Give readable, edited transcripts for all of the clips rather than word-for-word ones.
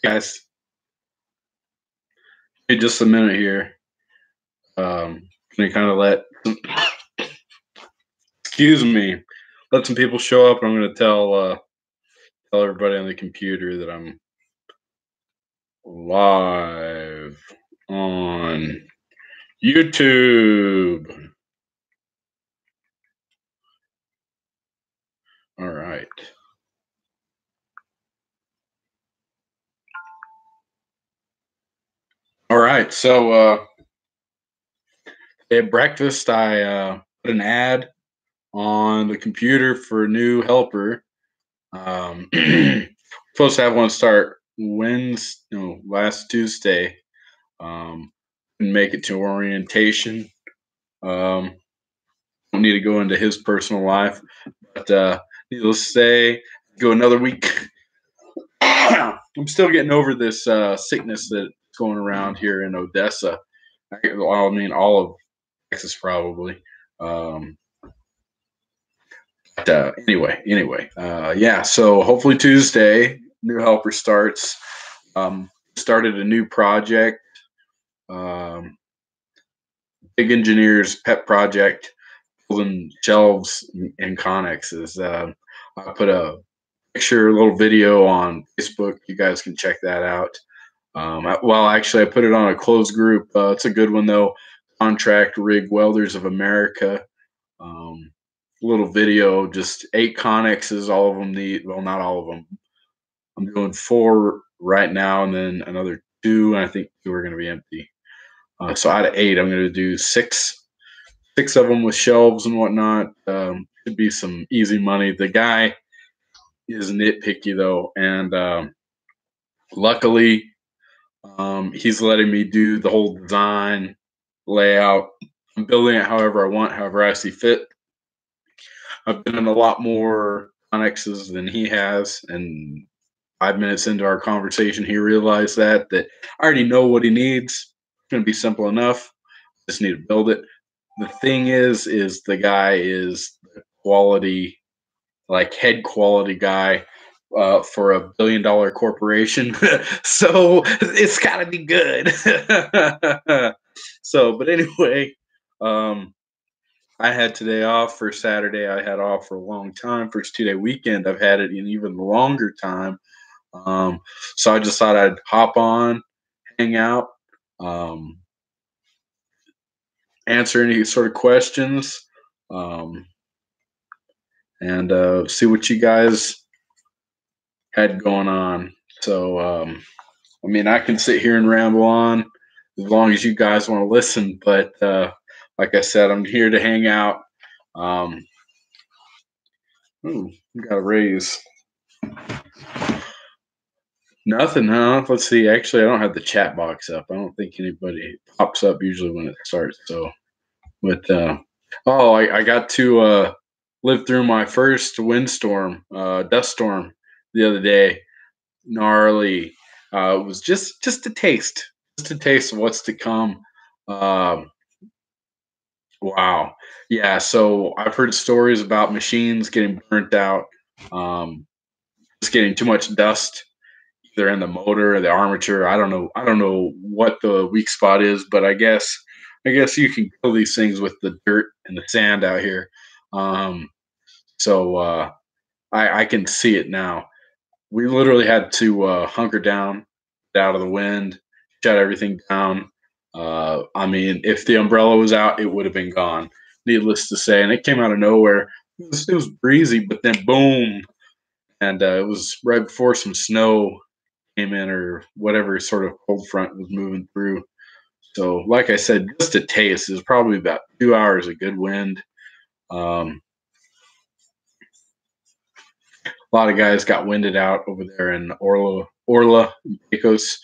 Guys, hey, just a minute here. Can you kind of excuse me, let some people show up. I'm going to tell everybody on the computer that I'm live on YouTube. All right. All right. So at breakfast, I put an ad on the computer for a new helper. Supposed to have one start Wednesday, no, last Tuesday. Didn't make it to orientation. Um, don't need to go into his personal life, but needless to say, go another week. I'm still getting over this sickness that's going around here in Odessa. I mean, all of Texas probably. Um, but yeah. So hopefully Tuesday, new helper starts. Started a new project. Um, Big engineers pet project, building shelves and connexes. I put a picture, a little video on Facebook. You guys can check that out. Actually, I put it on a closed group. It's a good one though. Contract Rig Welders of America. Um, Little video, just 8 connexes. All of them need, well, not all of them. I'm doing 4 right now, and then another 2, and I think 2 are going to be empty. So out of 8, I'm going to do 6 of them with shelves and whatnot. Could be some easy money. The guy is nitpicky though, and luckily, he's letting me do the whole design layout. I'm building it however I want, however I see fit. I've been in a lot more connexes than he has, and 5 minutes into our conversation, he realized that I already know what he needs. It's going to be simple enough. Just need to build it. The thing is the guy is the quality, like head quality guy for $1 billion corporation. So it's got to be good. But anyway, I had today off for Saturday. I had off for a long time. First 2-day weekend, I've had it an even longer time. So I just thought I'd hop on, hang out, um, answer any sort of questions, um, and see what you guys had going on. So, I mean, I can sit here and ramble on as long as you guys want to listen, but like I said, I'm here to hang out. Ooh, got a raise. Nothing, huh? Let's see. Actually, I don't have the chat box up. I don't think anybody pops up usually when it starts. So, but I got to live through my first windstorm, dust storm the other day. Gnarly. It was just a taste of what's to come. Um, wow. Yeah. So I've heard stories about machines getting burnt out, um, just getting too much dust either in the motor or the armature. I don't know. I don't know what the weak spot is, but I guess you can kill these things with the dirt and the sand out here. Um, so I can see it now. We literally had to hunker down, get out of the wind, shut everything down. I mean, if the umbrella was out, it would have been gone. Needless to say, and it came out of nowhere. It was breezy, but then boom, and it was right before some snow came in or whatever sort of cold front was moving through. So, like I said, just a taste. It was probably about 2 hours of good wind. Um, a lot of guys got winded out over there in Orla, Pecos.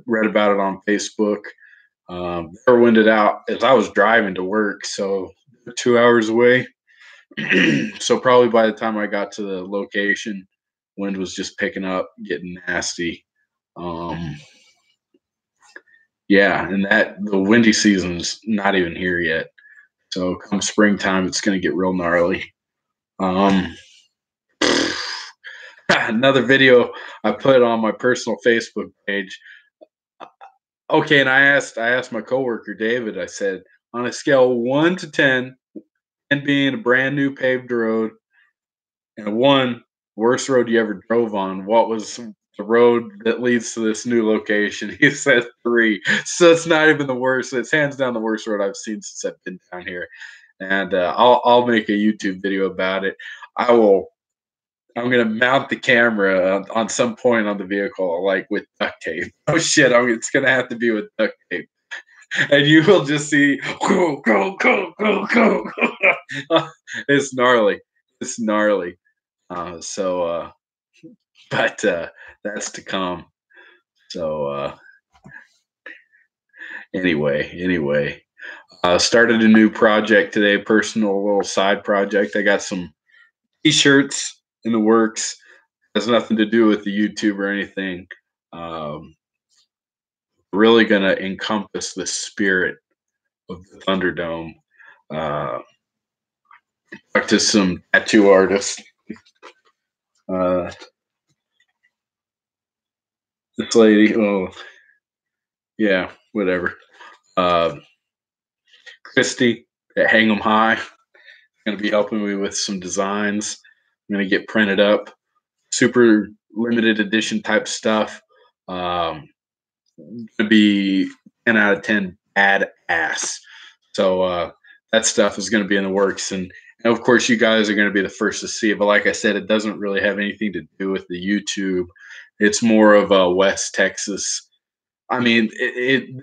Read about it on Facebook. They were winded out as I was driving to work, so 2 hours away. So probably by the time I got to the location, wind was just picking up, getting nasty. Um, yeah, and that the windy season's not even here yet. So come springtime, it's going to get real gnarly. Um, Another video I put on my personal Facebook page. Okay, and I asked my coworker David. I said, on a scale of 1 to 10, and being a brand new paved road, and a one, worst road you ever drove on, what was the road that leads to this new location? He said 3. So it's not even the worst. It's hands down the worst road I've seen since I've been down here. And I'll make a YouTube video about it. I will. I'm gonna mount the camera on some point on the vehicle, like with duct tape. Oh shit! It's gonna have to be with duct tape, and you will just see go go go go go. It's gnarly. It's gnarly. So, but that's to come. So anyway, started a new project today. Personal little side project. I got some t-shirts in the works. Has nothing to do with the YouTube or anything. Um, really gonna encompass the spirit of the Thunderdome. Uh, talked to some tattoo artists. Uh, this lady, oh yeah, whatever. Uh, Christy at Hang 'em High, going to be helping me with some designs. I'm going to get printed up, super limited edition type stuff. Going to be 10 out of 10 badass. So that stuff is going to be in the works, and of course you guys are going to be the first to see it. But like I said, it doesn't really have anything to do with the YouTube. It's more of a West Texas. I mean,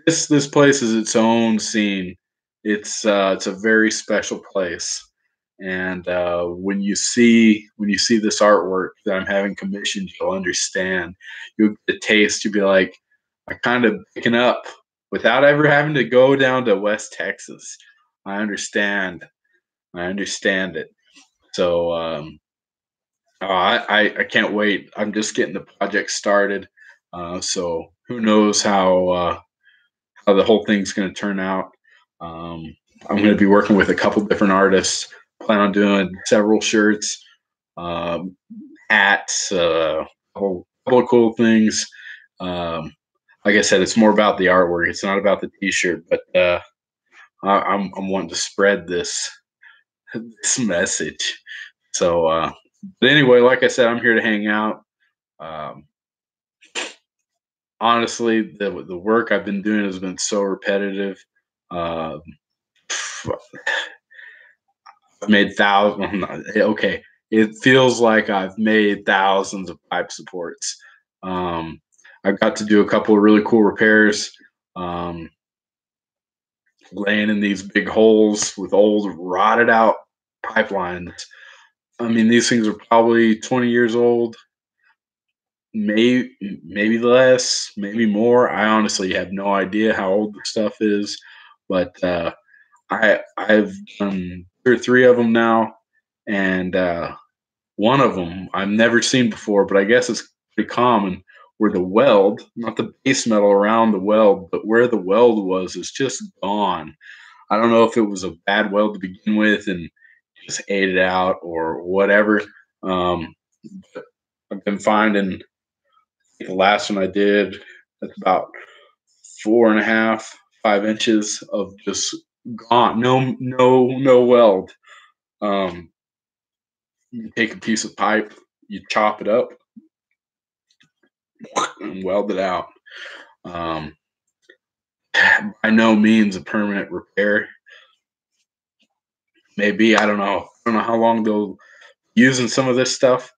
this place is its own scene. It's a very special place, and when you see this artwork that I'm having commissioned, you'll understand. You'll get a taste. You'll be like, I kind of picking up without ever having to go down to West Texas. I understand. I understand it. So I can't wait. I'm just getting the project started. So who knows how the whole thing's going to turn out. Um, I'm going to be working with a couple different artists. Plan on doing several shirts, um, hats, a whole couple of cool things. Um, like I said, it's more about the artwork. It's not about the T-shirt, but I'm wanting to spread this message. So, but anyway, like I said, I'm here to hang out. Um, honestly, the work I've been doing has been so repetitive. Uh, I've made thousands. Okay, it feels like I've made thousands of pipe supports. Um, I've got to do a couple of really cool repairs, um, laying in these big holes with old rotted out pipelines. I mean, these things are probably 20 years old, maybe less, maybe more. I honestly have no idea how old the stuff is, but I've done 2 or 3 of them now, and one of them I've never seen before, but I guess it's pretty common. Where the weld, not the base metal around the weld, but where the weld was, is just gone. I don't know if it was a bad weld to begin with and just ate it out or whatever. Um, but I've been finding the last one I did, that's about 4.5, 5 inches of just gone. No weld. Um, you take a piece of pipe, you chop it up, and weld it out. Um, by no means a permanent repair. Maybe I don't know. I don't know how long they'll using some of this stuff.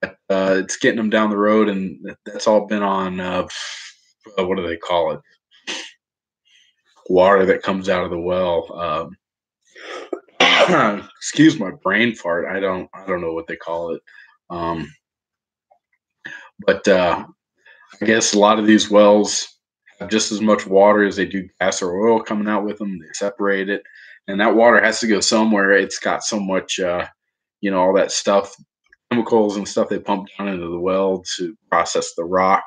But, it's getting them down the road, and that's all been on what do they call it? Water that comes out of the well. Excuse my brain fart. I don't know what they call it. Um, but I guess a lot of these wells have just as much water as they do gas or oil coming out with them. They separate it, and that water has to go somewhere. It's got so much, all that stuff, chemicals and stuff they pump down into the well to process the rock,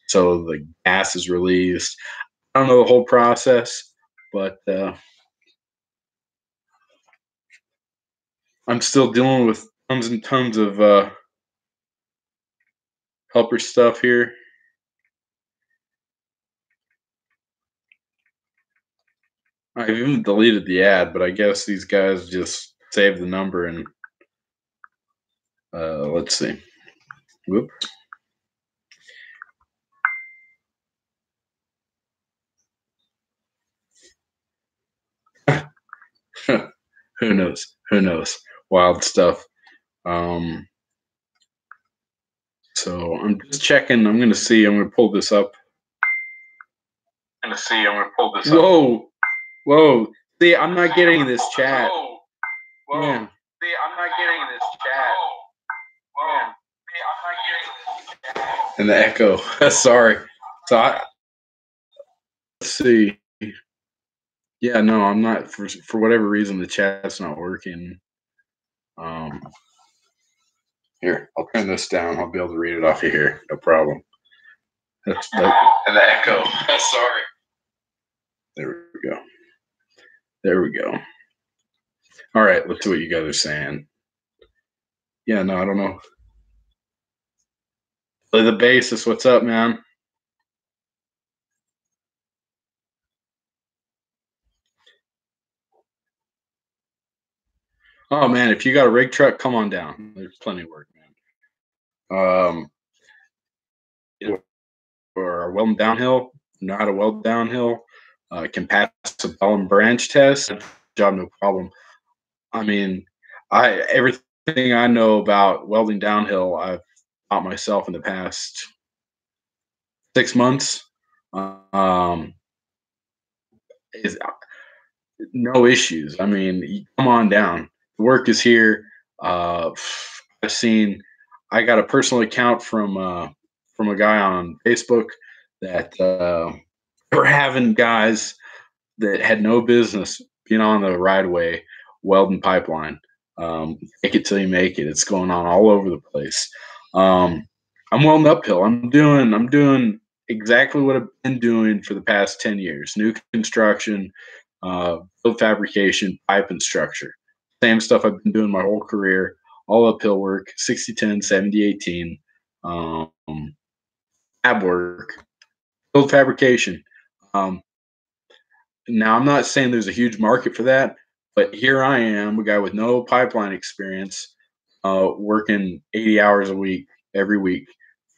so the gas is released. I don't know the whole process, but I'm still dealing with tons and tons of helper stuff here. I've even deleted the ad, but I guess these guys just saved the number and let's see. Whoops. Who knows? Who knows? Wild stuff. Um, so I'm just checking. I'm going to see. I'm going to pull this up. Whoa, whoa. See, I'm not getting this chat. Whoa. Yeah. See, I'm not getting this chat. Whoa. See, I'm not getting this chat. And the echo. Sorry. So let's see. Yeah, no, I'm not for whatever reason the chat's not working. Here, I'll turn this down. I'll be able to read it off of here. No problem. That's And the echo. Sorry. There we go. There we go. All right, let's see what you guys are saying. Yeah, no, I don't know. Play the bassist. What's up, man? Oh man, if you got a rig truck, come on down. There's plenty of work, man. Or welding downhill, know how to weld downhill, can pass a ball and branch test, job no problem. I mean, everything I know about welding downhill, I've taught myself in the past 6 months. Is no issues. I mean, you come on down. The work is here. I've seen. I got a personal account from a guy on Facebook that we're having guys that had no business being on the right of way welding pipeline. Make it till you make it. It's going on all over the place. I'm welding uphill. I'm doing exactly what I've been doing for the past 10 years. New construction, field fabrication, pipe and structure. Same stuff I've been doing my whole career. All uphill work, 60-10, 70-18. Fab work, field fabrication. Now, I'm not saying there's a huge market for that, but here I am, a guy with no pipeline experience, working 80 hours a week, every week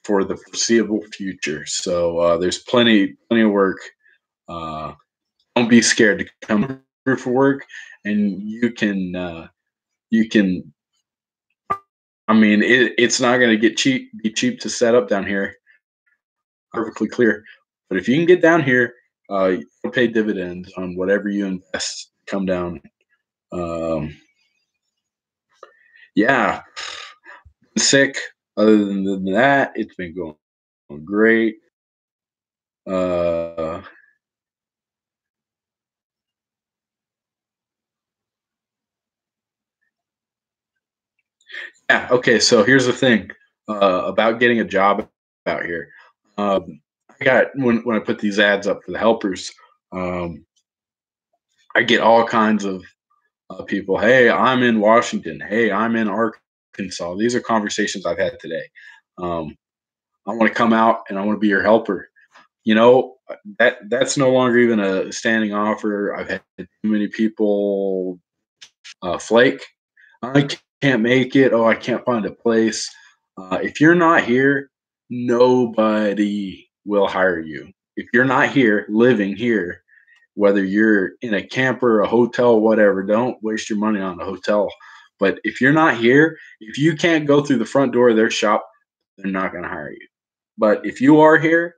for the foreseeable future. So there's plenty of work. Don't be scared to come here for work, and you can. I mean, it's not going to be cheap to set up down here. Perfectly clear, but if you can get down here, you'll pay dividends on whatever you invest. Come down. Yeah, sick. Other than that, it's been going great. Uh, yeah. Okay. So here's the thing about getting a job out here. I got when I put these ads up for the helpers, um, I get all kinds of people. Hey, I'm in Washington. Hey, I'm in Arkansas. These are conversations I've had today. Um, I want to come out and I want to be your helper. You know, that's no longer even a standing offer. I've had too many people flake. I can't make it. Oh, I can't find a place. If you're not here, nobody will hire you. If you're not here, living here, whether you're in a camper, a hotel, whatever, don't waste your money on a hotel. But if you're not here, if you can't go through the front door of their shop, they're not going to hire you. But if you are here,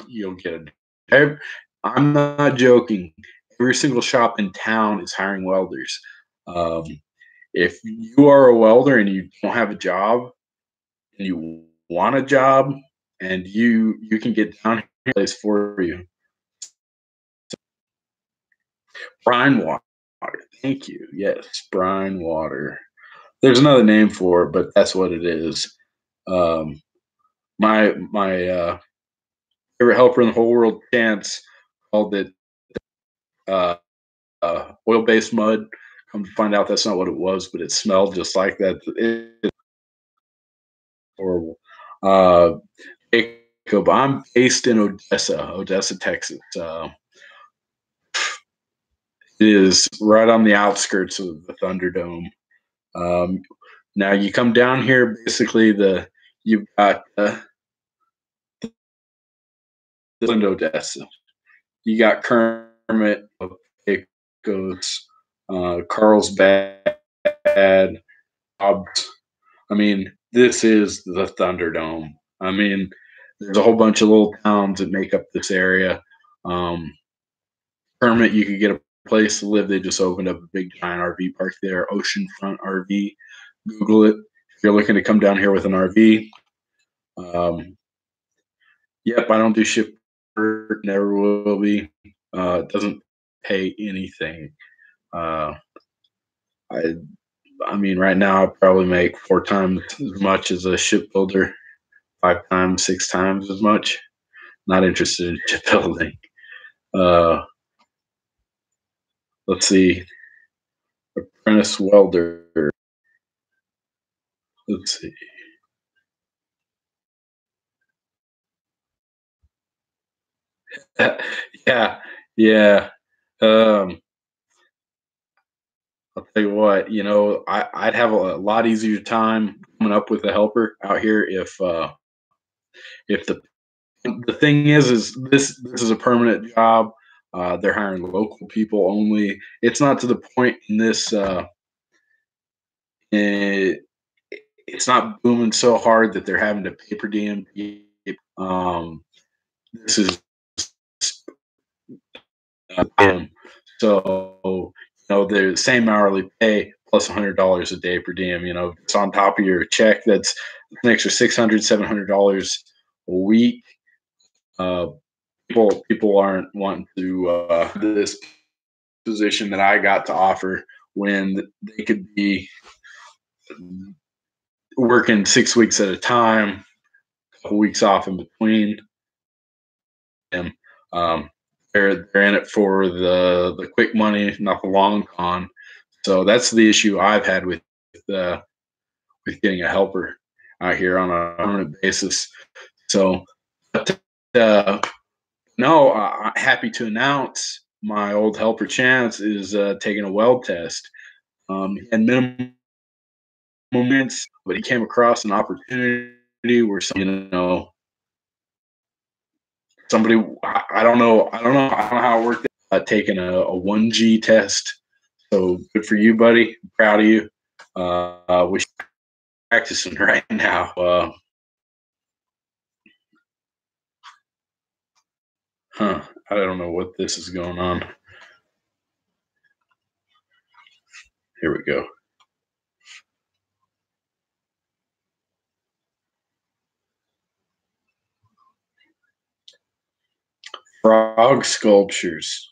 you'll get it. I'm not joking. Every single shop in town is hiring welders. Um, if you are a welder and you don't have a job and you want a job and you can get down here place for you. Brine water. Thank you. Yes, brine water. There's another name for it, but that's what it is. Um, my favorite helper in the whole world, Chance, called it uh, oil-based mud. Come to find out, that's not what it was, but it smelled just like that. It's horrible. Uh, Jacob, I'm based in Odessa, Texas. It is right on the outskirts of the Thunderdome. Um, Now you come down here, basically you've got the Odessa. You got Kermit, Pecos, Carlsbad, Hobbs. I mean, this is the Thunderdome. I mean, there's a whole bunch of little towns that make up this area. Um, Kermit, you could get a place to live. They just opened up a big giant RV park there, Oceanfront RV. Google it if you're looking to come down here with an RV. Um, yep, I don't do ship work, never will be. It doesn't pay anything. Uh, I I mean, right now I probably make 4 times as much as a shipbuilder, 5 times, 6 times as much. Not interested in shipbuilding. Uh, let's see, apprentice welder. Let's see. Yeah, yeah. Um, I'll tell you what. I'd have a lot easier time coming up with a helper out here if the thing is this is a permanent job. They're hiring local people only. It's not to the point in this. It, it's not booming so hard that they're having to pay per diem. Um, this is so the same hourly pay plus $100 a day per diem. It's on top of your check. That's an extra $600, $700 a week. Uh, people aren't wanting to this position that I got to offer when they could be working 6 weeks at a time, a couple weeks off in between. And they're in it for the quick money, not the long con. So that's the issue I've had uh, with getting a helper out here on a permanent basis. So, but, no, I'm happy to announce my old helper Chance is taking a weld test. And minimum moments, but he came across an opportunity where somebody I don't know how it worked. Taking a 1G test. So good for you, buddy. I'm proud of you. Wish practicing right now. I don't know what this is going on. Here we go. Frog sculptures.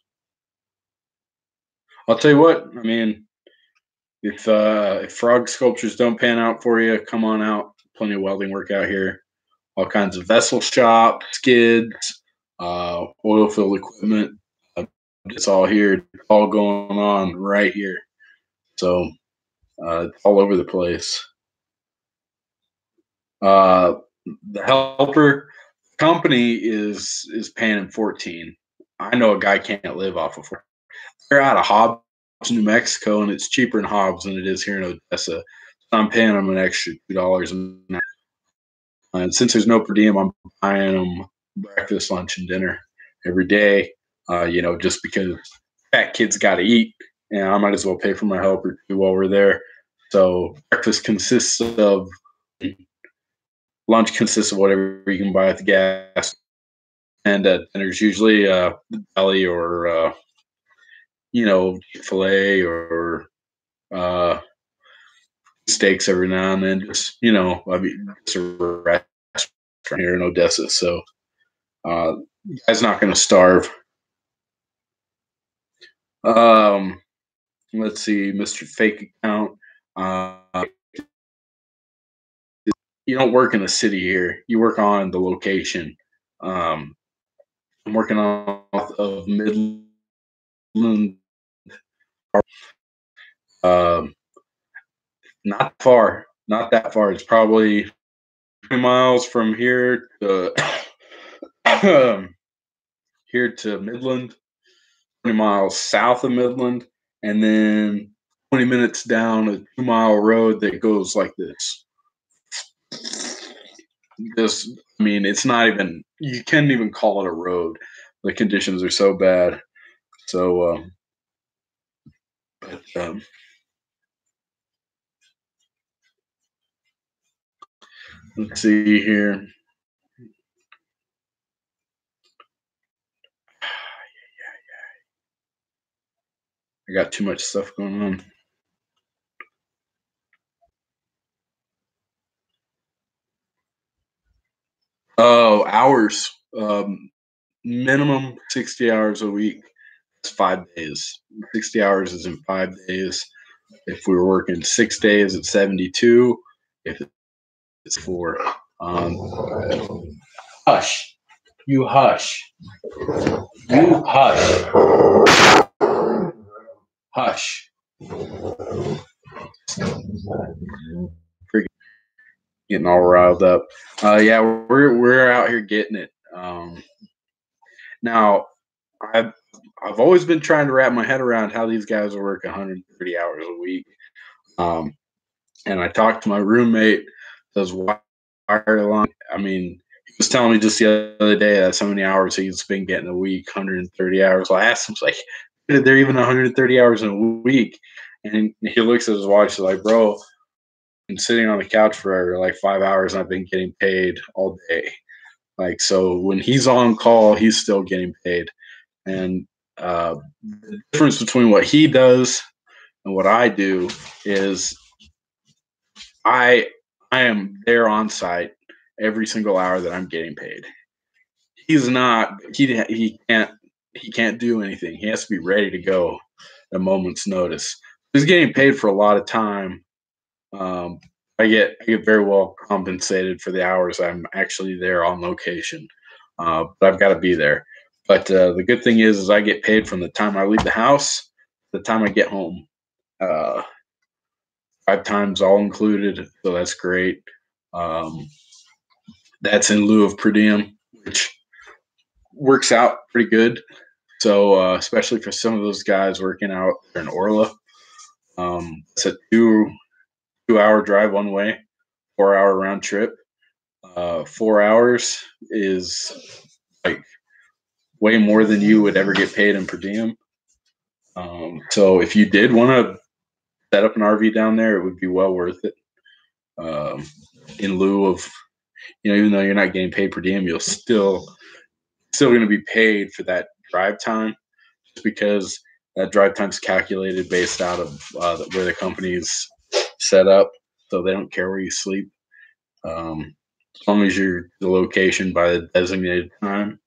I'll tell you what. I mean, if frog sculptures don't pan out for you, come on out. Plenty of welding work out here. All kinds of vessel shop, skids, oil field equipment. It's all here. It's all going on right here. So it's all over the place. Uh, the helper company is paying him 14. I know a guy can't live off of 14. They're out of Hobbs, New Mexico, and it's cheaper in Hobbs than it is here in Odessa. So I'm paying them an extra $2 an hour. And since there's no per diem, I'm buying them breakfast, lunch, and dinner every day. Just because fat kids got to eat, and I might as well pay for my helper too while we're there. So breakfast consists of lunch consists of whatever you can buy at the gas, and dinner's usually deli or Chick-fil-A or uh, steaks every now and then. Just it's a restaurant here in Odessa, so guy's not going to starve. Um, let's see, Mr. Fake Account. You don't work in the city here. You work on the location. Um, I'm working on of Midland. Um, not far, not that far. It's probably 20 miles from here to here to Midland, 20 miles south of Midland, and then 20 minutes down a 2-mile road that goes like this. I mean, it's not even, you can't even call it a road. The conditions are so bad. So, but, let's see here. I got too much stuff going on. Oh, hours. Minimum 60 hours a week. It's 5 days. 60 hours is in 5 days. If we were working 6 days at 72, if it's 4. Hush. You hush. You hush. Hush. Freaking getting all riled up. Yeah, we're out here getting it. Now, I've always been trying to wrap my head around how these guys work 130 hours a week. And I talked to my roommate, does wired along. I mean, he was telling me just the other day that's how many hours he's been getting a week, 130 hours. So I asked him, like, they're even 130 hours in a week. And he looks at his watch, he's like, bro, I'm sitting on the couch for like 5 hours and I've been getting paid all day. Like, so when he's on call, he's still getting paid. And the difference between what he does and what I do is I am there on site every single hour that I'm getting paid. He's not. He can't do anything. He has to be ready to go at a moment's notice. He's getting paid for a lot of time. Um, I get very well compensated for the hours I'm actually there on location, but I've got to be there. But the good thing is I get paid from the time I leave the house to the time I get home. Uh, 5 times all included, so that's great. Um, that's in lieu of per diem, which works out pretty good. So especially for some of those guys working out in Orla, it's a two hour drive one way, 4 hour round trip. 4 hours is like way more than you would ever get paid in per diem. So if you did want to set up an RV down there, it would be well worth it. In lieu of, even though you're not getting paid per diem, you'll still going to be paid for that drive time, just because that drive time is calculated based out of where the company's set up, so they don't care where you sleep, as long as you're the location by the designated time.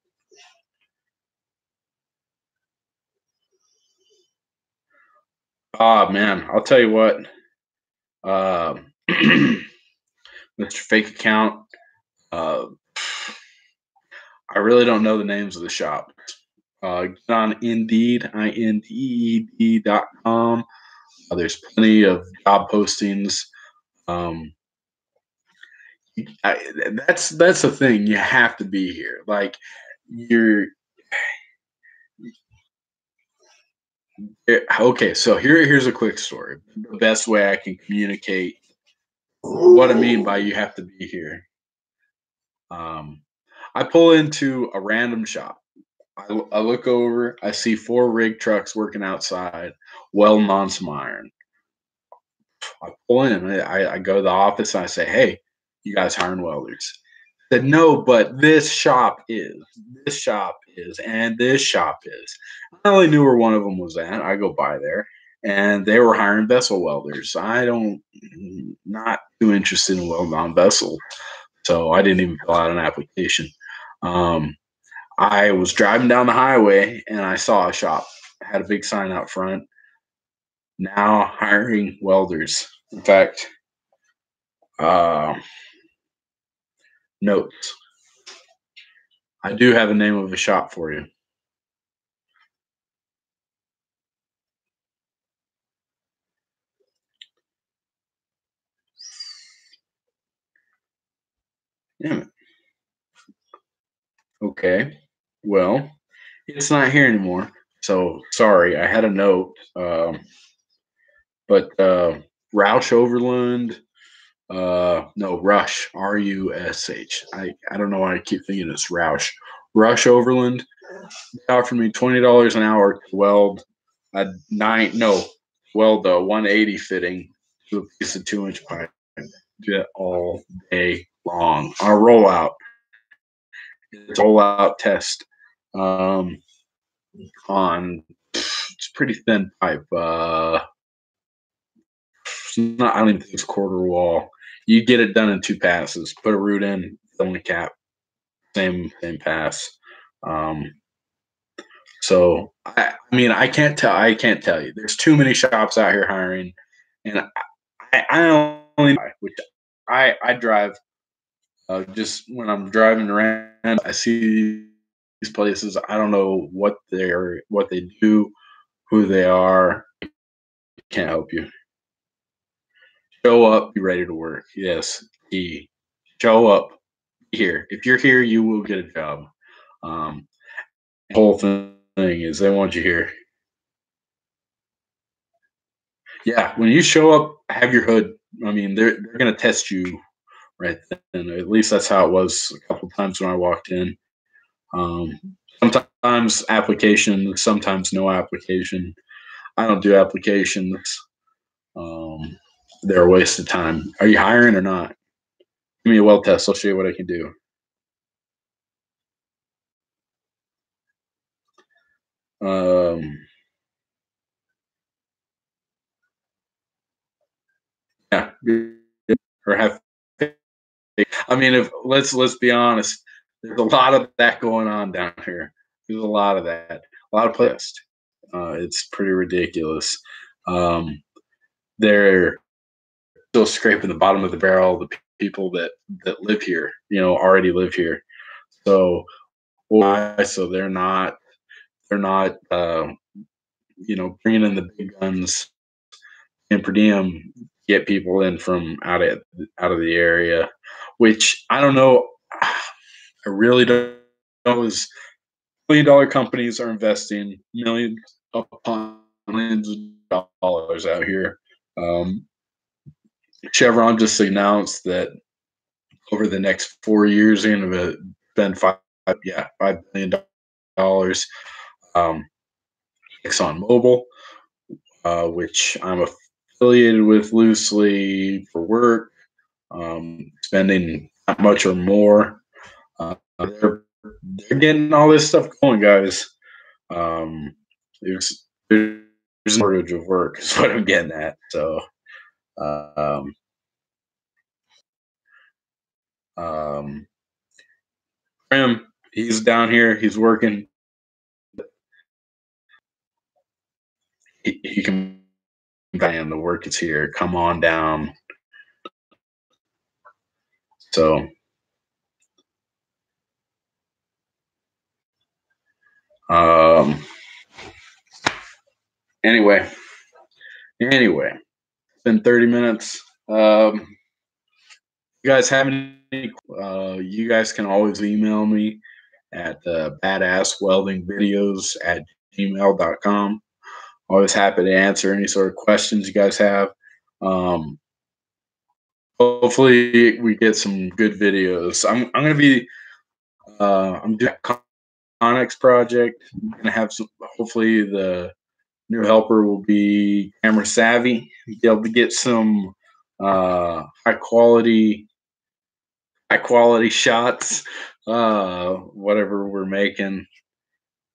Ah, man, I'll tell you what, uh, Mr. Fake Account. Uh, I really don't know the names of the shop. Get on Indeed, INDEED.com. There's plenty of job postings. Um, that's the thing. You have to be here. Like, you're okay. So here's a quick story. The best way I can communicate what I mean by you have to be here. I pull into a random shop. I look over. I see 4 rig trucks working outside, welding on some iron. I pull in. I go to the office and I say, "Hey, you guys hiring welders?" Said, "No, but this shop is, and this shop is." I only knew where one of them was at. I go by there, and they were hiring vessel welders. I don't, not too interested in welding on vessel, so I didn't even fill out an application. Um, I was driving down the highway and I saw a shop. It had a big sign out front. Now hiring welders. In fact, uh, notes. I do have a name of a shop for you. Damn it. Okay. Well, it's not here anymore. So sorry. I had a note. But Roush Overland. No, Rush. Rush. I don't know why I keep thinking it's Roush. Rush Overland. They offered me $20 an hour to weld a 180 fitting to a piece of 2-inch pipe. Do that all day long on a rollout. It's a rollout test on it's pretty thin pipe. I don't even think it's quarter wall. You get it done in 2 passes. Put a root in, fill in the cap, same pass. So I mean, I can't tell you. There's too many shops out here hiring, and I only which I drive. Just when I'm driving around, I see these places. I don't know what they do, who they are. Can't help you. Show up, be ready to work. Yes, show up. Be here. If you're here, you will get a job. The whole thing is they want you here. Yeah, when you show up, have your hood. I mean, they're gonna test you right then. At least that's how it was a couple times when I walked in. Um, Sometimes application, sometimes no application. I don't do applications. Um, they're a waste of time. Are you hiring or not? Give me a well test. I'll show you what I can do. Yeah, or have. I mean, if let's be honest, there's a lot of that going on down here. There's a lot of that, a lot of places. It's pretty ridiculous. They're still scraping the bottom of the barrel. The people that live here, already live here. So why? So they're not bringing in the big guns and per diem get people in from out of the area, which I don't know. I really don't know. Is $1 billion companies are investing millions upon millions of dollars out here. Chevron just announced that over the next 4 years, they're going to spend $5 billion. ExxonMobil, which I'm affiliated with loosely for work, spending that much or more. They're getting all this stuff going, guys. There's a shortage of work, is what I'm getting at. So, Prim, he's down here. He's working. He can. The work is here. Come on down. So, anyway, it's been 30 minutes. You guys have any? You guys can always email me at badassweldingvideos@gmail.com. Always happy to answer any sort of questions you guys have. Hopefully, we get some good videos. I'm going to be I'm doing a Connex project. I'm going to have some. Hopefully, the new helper will be camera savvy, be able to get some high quality shots. Whatever we're making,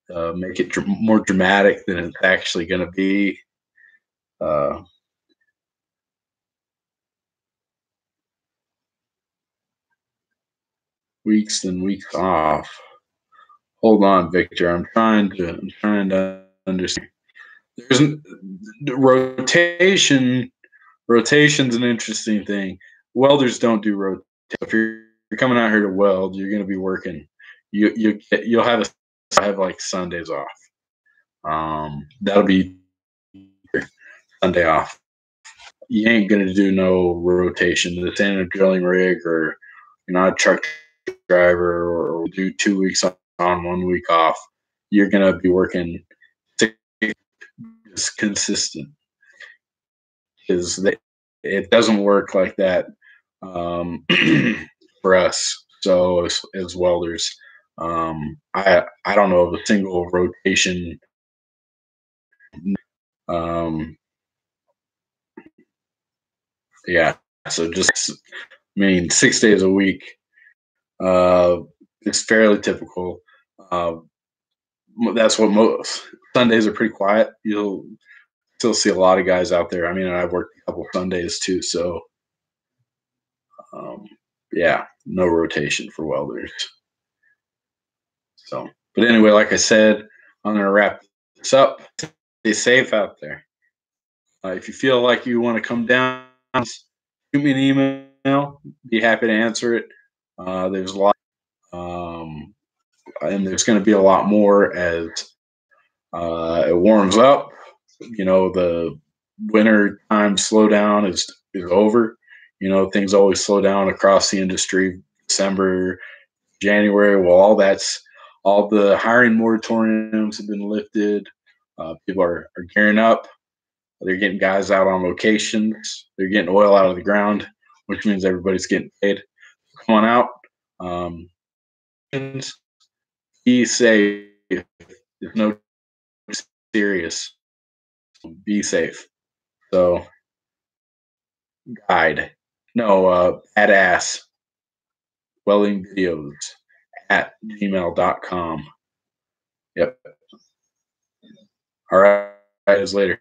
make it more dramatic than it's actually going to be. Weeks and weeks off. Hold on, Victor. I'm trying to understand. There's rotation. Rotation's an interesting thing. Welders don't do rotation. If you're coming out here to weld, you're going to be working. You'll have like Sundays off. That'll be Sunday off. You ain't going to do no rotation. This ain't a drilling rig or you're not a truck driver or do 2 weeks on, 1 week off. You're going to be working consistent. It doesn't work like that for us. So as welders, I don't know of a single rotation. Yeah, so just, I mean, 6 days a week. It's fairly typical. That's what most Sundays are pretty quiet. You'll still see a lot of guys out there. I mean, I've worked a couple Sundays too, so yeah, no rotation for welders. So, but anyway, like I said, I'm gonna wrap this up. Stay safe out there. If you feel like you want to come down, shoot me an email. Be happy to answer it. There's a lot, and there's going to be a lot more as it warms up. You know, the winter time slowdown is over. You know, things always slow down across the industry. December, January. Well, all the hiring moratoriums have been lifted. People are gearing up. They're getting guys out on locations. They're getting oil out of the ground, which means everybody's getting paid. Come on out. Be safe. There's no serious. Be safe. So, guide. No, badass. Welding videos at gmail.com. Yep. All right. Guys, later.